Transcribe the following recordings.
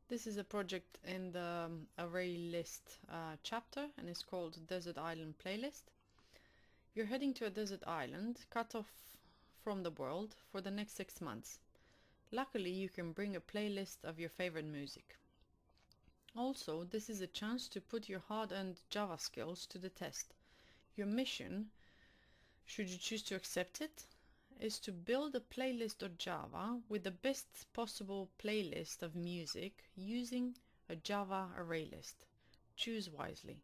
This is a project in the ArrayList chapter, and it's called Desert Island Playlist. You're heading to a desert island cut off from the world for the next 6 months. Luckily, you can bring a playlist of your favorite music. Also, this is a chance to put your hard-earned Java skills to the test. Your mission, should you choose to accept it, is to build a playlist.java with the best possible playlist of music using a Java array list. Choose wisely.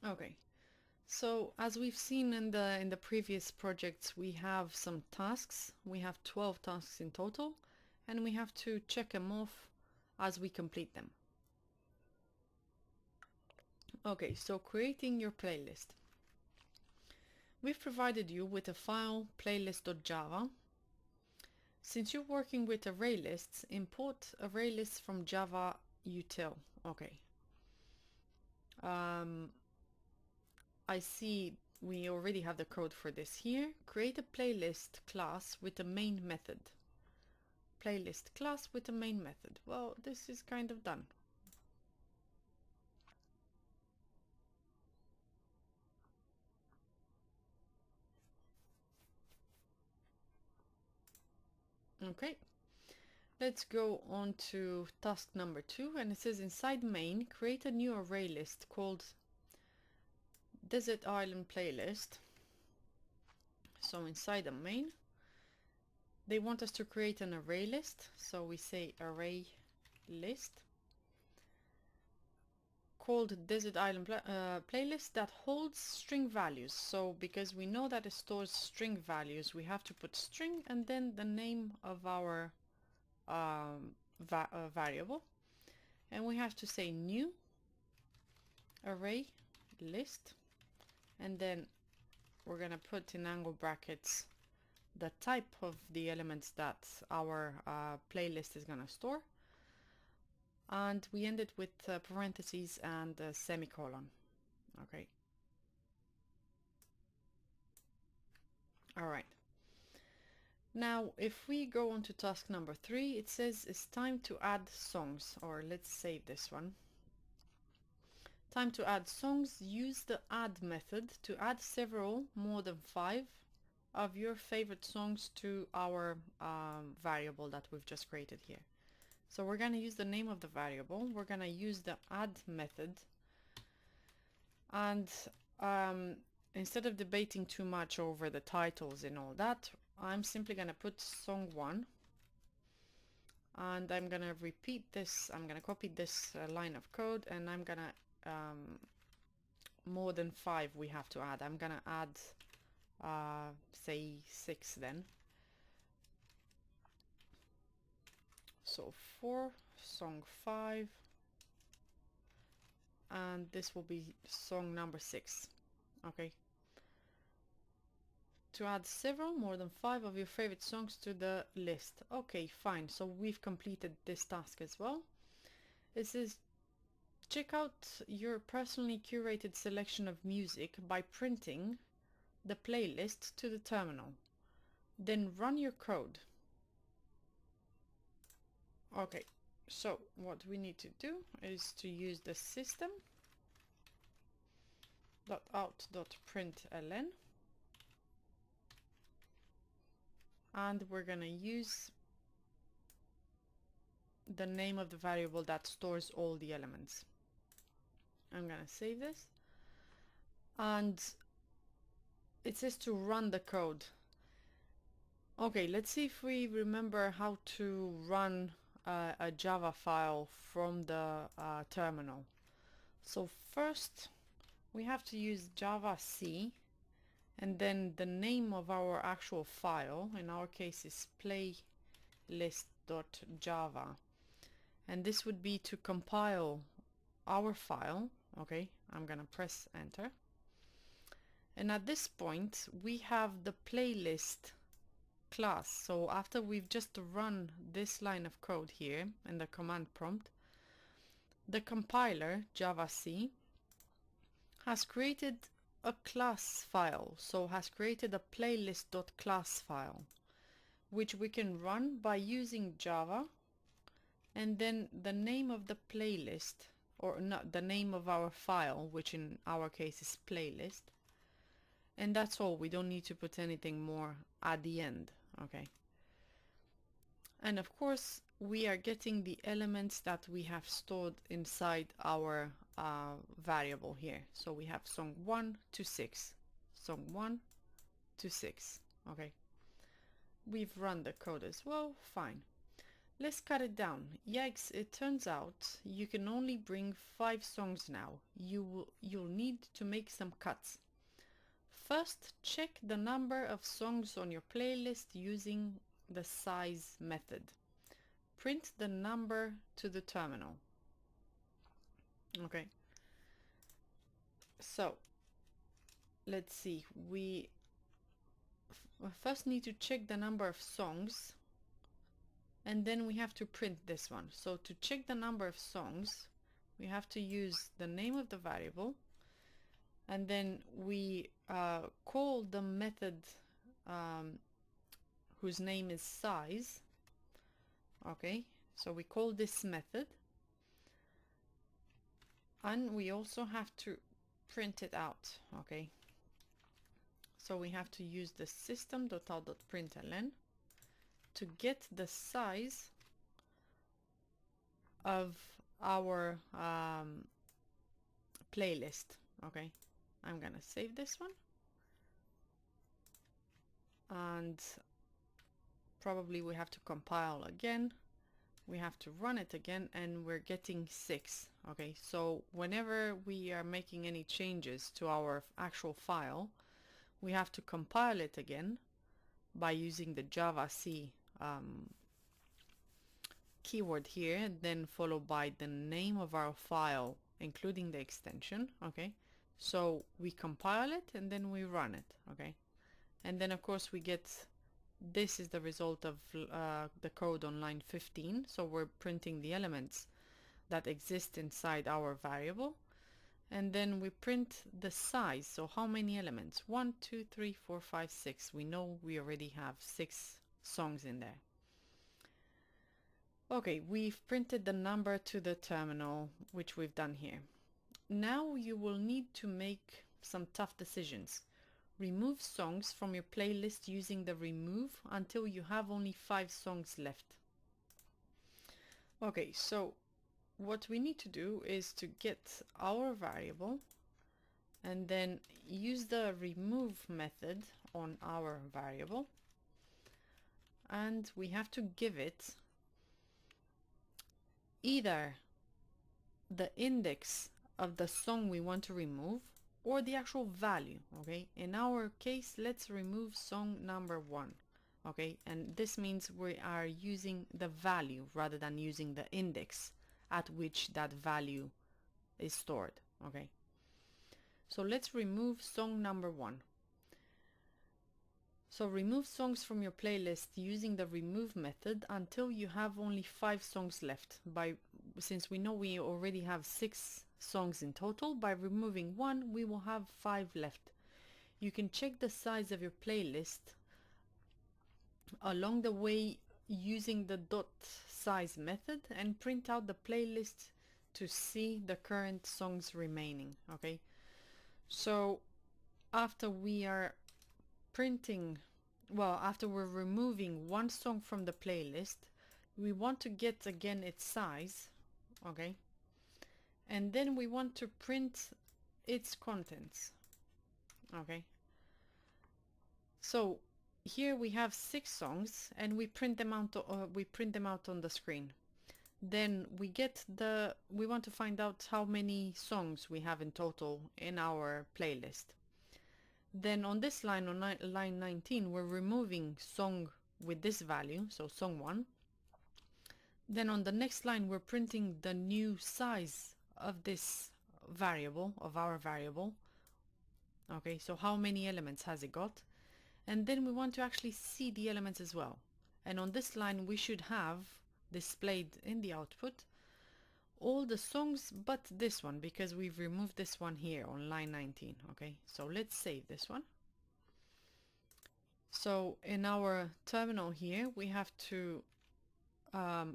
Okay, so as we've seen in the previous projects, we have some tasks. We have 12 tasks in total, and we have to check them off as we complete them. Okay, so creating your playlist. We've provided you with a file playlist.java. Since you're working with ArrayLists, import ArrayLists from Java util. Okay. I see we already have the code for this here. Create a playlist class with a main method. Playlist class with a main method. Well, this is kind of done. Okay, let's go on to task number 2, and it says inside main, create a new array list called Desert Island Playlist. So inside the main, they want us to create an array list, so we say array list called Desert Island Playlist that holds string values. So because we know that it stores string values, we have to put string and then the name of our variable, and we have to say new array list, and then we're gonna put in angle brackets the type of the elements that our playlist is gonna store, and we end it with parentheses and a semicolon. Okay. All right. Now, if we go on to task number 3, it says it's time to add songs, or let's save this one. Time to add songs. Use the add method to add several, more than 5, of your favorite songs to our variable that we've just created here. So we're going to use the name of the variable. We're going to use the add method. And instead of debating too much over the titles and all that, I'm simply going to put song 1. And I'm going to repeat this. I'm going to copy this line of code, and I'm going to more than 5 we have to add. I'm going to add say 6 then. So 4, song 5, and this will be song number 6. Okay. To add several, more than 5 of your favorite songs to the list. Okay, fine. So we've completed this task as well. It says check out your personally curated selection of music by printing the playlist to the terminal. Then run your code. Okay, so what we need to do is to use the system.out.println, and we're going to use the name of the variable that stores all the elements. I'm going to save this, and it says to run the code. Okay, let's see if we remember how to run a Java file from the terminal. So first we have to use javac, and then the name of our actual file, in our case is playlist.java, and this would be to compile our file. Okay, I'm gonna press enter, and at this point we have the playlist class. So after we've just run this line of code here in the command prompt, the compiler javac has created a class file, so has created a playlist.class file, which we can run by using java and then the name of the playlist, or not the name of our file, which in our case is playlist. And that's all. We don't need to put anything more at the end. Okay. And of course, we are getting the elements that we have stored inside our variable here. So we have song 1 to 6. Song 1 to 6. Okay. We've run the code as well. Fine. Let's cut it down. Yikes, it turns out you can only bring 5 songs now. You'll need to make some cuts. First, check the number of songs on your playlist using the size method. Print the number to the terminal. Okay. So, let's see. We first need to check the number of songs, and then we have to print this one. So to check the number of songs, we have to use the name of the variable, and then we call the method whose name is size. Okay, so we call this method, and we also have to print it out. Okay, so we have to use the system.out.println to get the size of our playlist. Okay, I'm gonna save this one, and probably we have to compile again. We have to run it again, and we're getting 6. Okay, so whenever we are making any changes to our actual file, we have to compile it again by using the javac keyword here, and then followed by the name of our file, including the extension. Okay, so we compile it and then we run it. Okay, and then of course we get, this is the result of the code on line 15. So we're printing the elements that exist inside our variable, and then we print the size. So how many elements? 1, 2, 3, 4, 5, 6. We know we already have 6 songs in there. Okay, we've printed the number to the terminal, which we've done here. Now you will need to make some tough decisions. Remove songs from your playlist using the remove until you have only 5 songs left. Okay, so what we need to do is to get our variable and then use the remove method on our variable, and we have to give it either the index of the song we want to remove or the actual value. Okay, in our case, let's remove song number 1. Okay, and this means we are using the value rather than using the index at which that value is stored. Okay, so let's remove song number 1. So remove songs from your playlist using the remove method until you have only 5 songs left. Since we know we already have 6 songs in total, by removing 1 we will have 5 left. You can check the size of your playlist along the way using the .size method and print out the playlist to see the current songs remaining. Okay, so after we are after we're removing 1 song from the playlist, we want to get again its size. Okay, and then we want to print its contents. Okay, so here we have 6 songs and we print them out on the screen. Then we want to find out how many songs we have in total in our playlist. Then on this line, on line 19, we're removing song with this value, so song 1. Then on the next line, we're printing the new size of this variable, of our variable. Okay, so how many elements has it got? And then we want to actually see the elements as well. And on this line, we should have displayed in the output all the songs but this one, because we've removed this one here on line 19. Okay, so let's save this one. So in our terminal here, we have to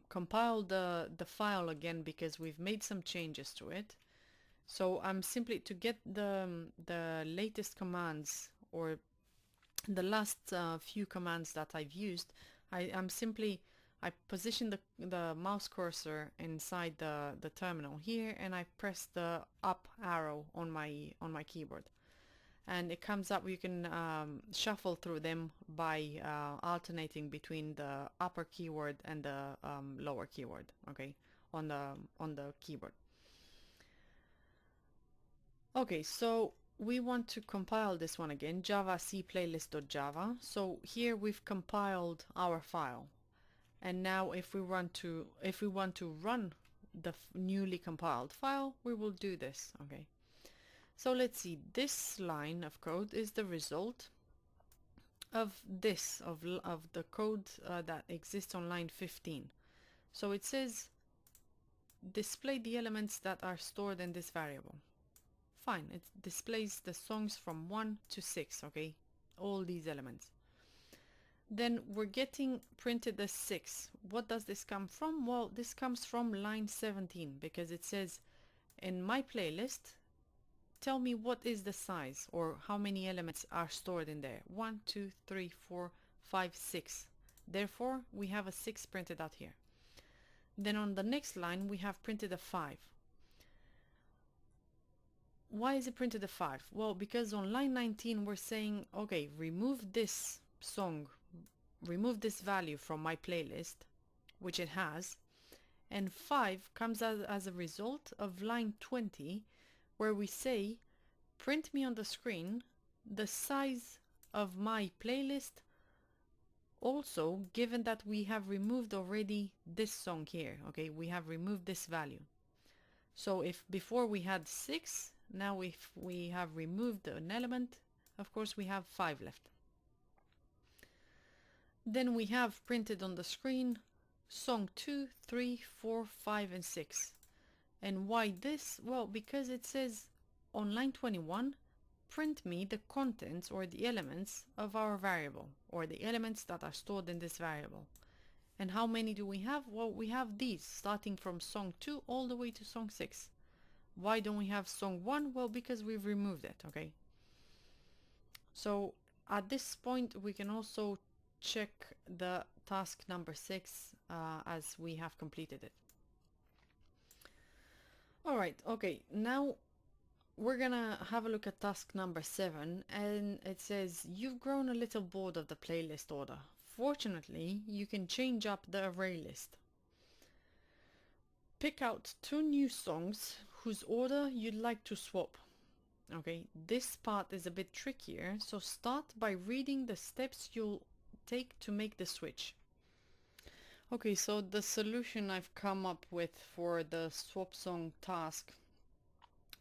compile the file again because we've made some changes to it. So I'm simply to get the latest commands, or the last few commands that I've used. I position the mouse cursor inside the terminal here, and I press the up arrow on my keyboard, and it comes up. You can shuffle through them by alternating between the upper keyword and the lower keyword, okay, on the keyboard. Okay, so we want to compile this one again, java c playlist.java. So here we've compiled our file, and now if we want to run the newly compiled file, we will do this. Okay, so let's see, this line of code is the result of the code that exists on line 15. So it says display the elements that are stored in this variable. Fine, it displays the songs from 1 to 6, okay? All these elements. Then we're getting printed as 6. What does this come from? Well, this comes from line 17, because it says, in my playlist, tell me what is the size, or how many elements are stored in there. 1, 2, 3, 4, 5, 6. Therefore, we have a 6 printed out here. Then on the next line, we have printed a 5. Why is it printed a 5? Well, because on line 19 we're saying, okay, remove this song, remove this value from my playlist, which it has, and 5 comes as a result of line 20, where we say, print me on the screen the size of my playlist, also given that we have removed already this song here, okay, we have removed this value. So if before we had 6, now if we have removed an element, of course we have 5 left. Then we have printed on the screen song 2, 3, 4, 5 and 6. And why this? Well, because it says on line 21, print me the contents or the elements of our variable, or the elements that are stored in this variable. And how many do we have? Well, we have these starting from song 2 all the way to song 6. Why don't we have song 1? Well, because we've removed it, okay? So at this point we can also check the task number 6 as we have completed it. Alright, okay, now we're gonna have a look at task number 7, and it says you've grown a little bored of the playlist order. Fortunately, you can change up the array list. Pick out 2 new songs whose order you'd like to swap. Okay, this part is a bit trickier, so start by reading the steps you'll take to make the switch. Okay, so the solution I've come up with for the swap song task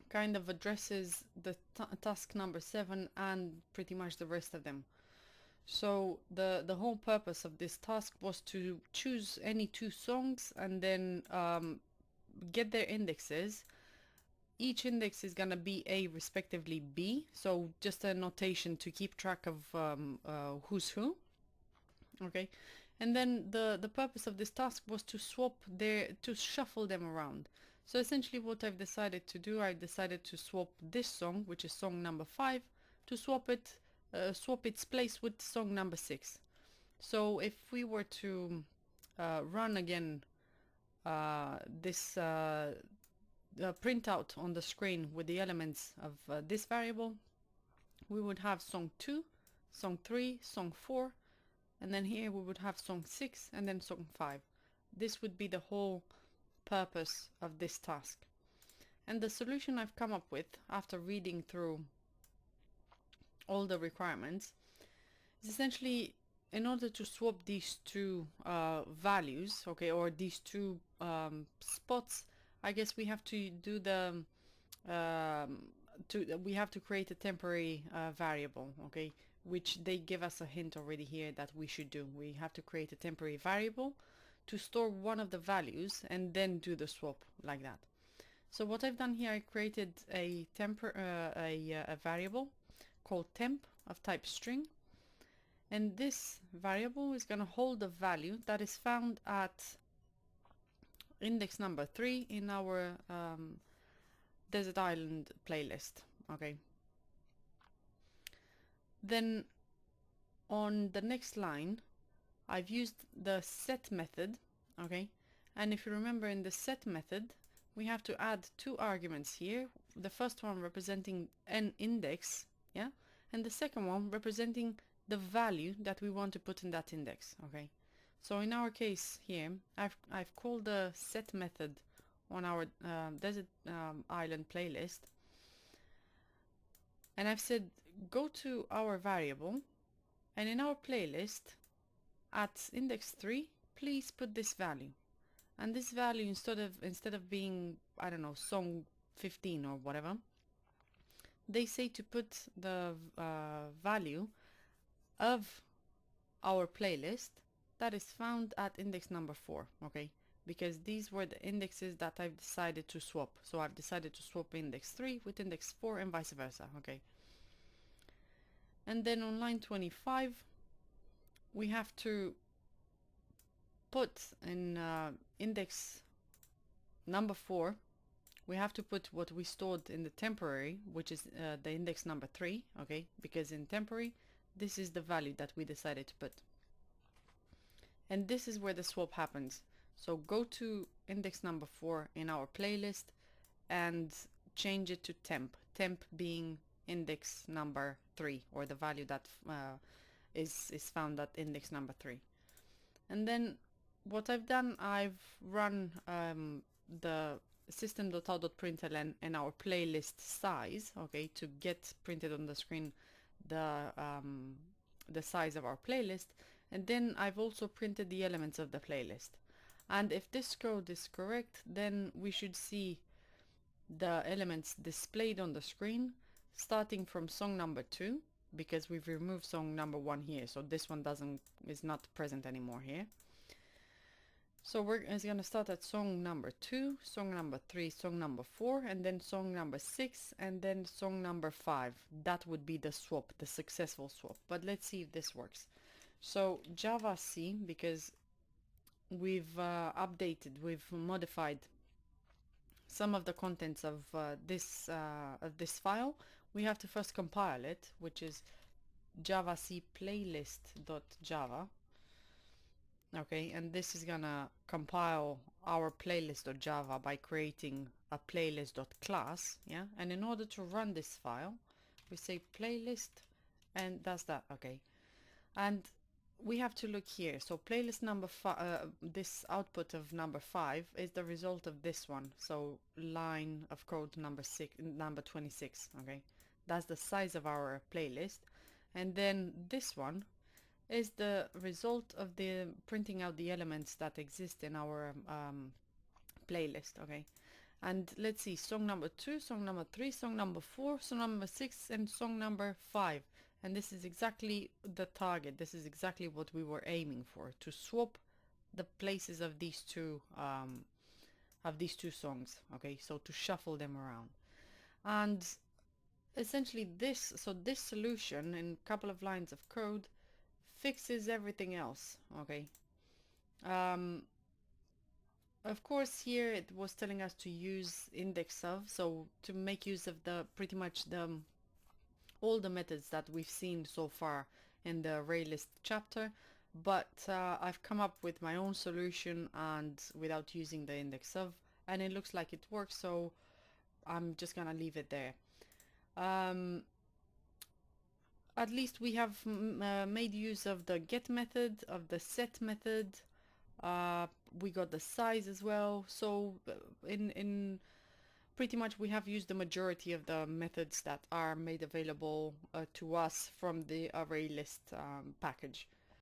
kind of addresses the task number 7 and pretty much the rest of them. So the whole purpose of this task was to choose any 2 songs and then get their indexes. Each index is gonna be A respectively B, so just a notation to keep track of who's who. Okay, and then the purpose of this task was to shuffle them around. So essentially what I've decided to do, I've decided to swap this song, which is song number 5, to swap its place with song number 6. So if we were to run again this printout on the screen with the elements of this variable, we would have song 2, song 3, song 4, and then here we would have song 6 and then song 5. This would be the whole purpose of this task. And the solution I've come up with after reading through all the requirements is essentially, in order to swap these 2 values, okay, or these 2 spots, I guess we have to do we have to create a temporary variable, okay, which they give us a hint already here that we should do. We have to create a temporary variable to store one of the values and then do the swap like that. So what I've done here, I created a variable called temp of type string, and this variable is going to hold a value that is found at index number 3 in our desert island playlist. Okay. Then on the next line, I've used the set method. Okay. And if you remember, in the set method, we have to add two arguments here. The first one representing an index, yeah, and the second one representing the value that we want to put in that index. Okay. So in our case here, I've called the set method on our desert island playlist, and I've said go to our variable, and in our playlist at index 3, please put this value. And this value, instead of being, I don't know, song 15 or whatever, they say to put the value of our playlist that is found at index number 4, okay? Because these were the indexes that I've decided to swap. So I've decided to swap index 3 with index 4 and vice versa, okay? And then on line 25, we have to put in index number 4, we have to put what we stored in the temporary, which is the index number 3, okay? Because in temporary, this is the value that we decided to put. And this is where the swap happens. So go to index number 4 in our playlist and change it to temp. Temp being index number 3, or the value that is found at index number 3. And then what I've done, I've run the system.out.println and our playlist size, okay, to get printed on the screen the size of our playlist. And then I've also printed the elements of the playlist. And if this code is correct, then we should see the elements displayed on the screen, starting from song number 2, because we've removed song number 1 here, so this one is not present anymore here. So it's going to start at song number 2, song number 3, song number 4, and then song number 6, and then song number 5. That would be the swap, the successful swap. But let's see if this works. So Java C, because we've we've modified some of the contents of this file, we have to first compile it, which is java c playlist.java. Okay, and this is gonna compile our playlist.java by creating a playlist.class, yeah? And in order to run this file, we say playlist, and that's that, okay? And we have to look here. So playlist number 5, this output of number 5 is the result of this one. So line of code number 26, okay? That's the size of our playlist. And then this one is the result of the printing out the elements that exist in our playlist, okay? And let's see, song number 2, song number 3, song number 4, song number 6, and song number 5. And this is exactly the target. This is exactly what we were aiming for, to swap the places of these two songs, okay? So to shuffle them around. And essentially this solution in a couple of lines of code fixes everything else, okay? Of course, here it was telling us to use index of, so to make use of pretty much all the methods that we've seen so far in the ArrayList chapter, but I've come up with my own solution and without using the index of, and it looks like it works, so I'm just gonna leave it there. At least we have made use of the get method, of the set method. We got the size as well. So in pretty much we have used the majority of the methods that are made available to us from the ArrayList package.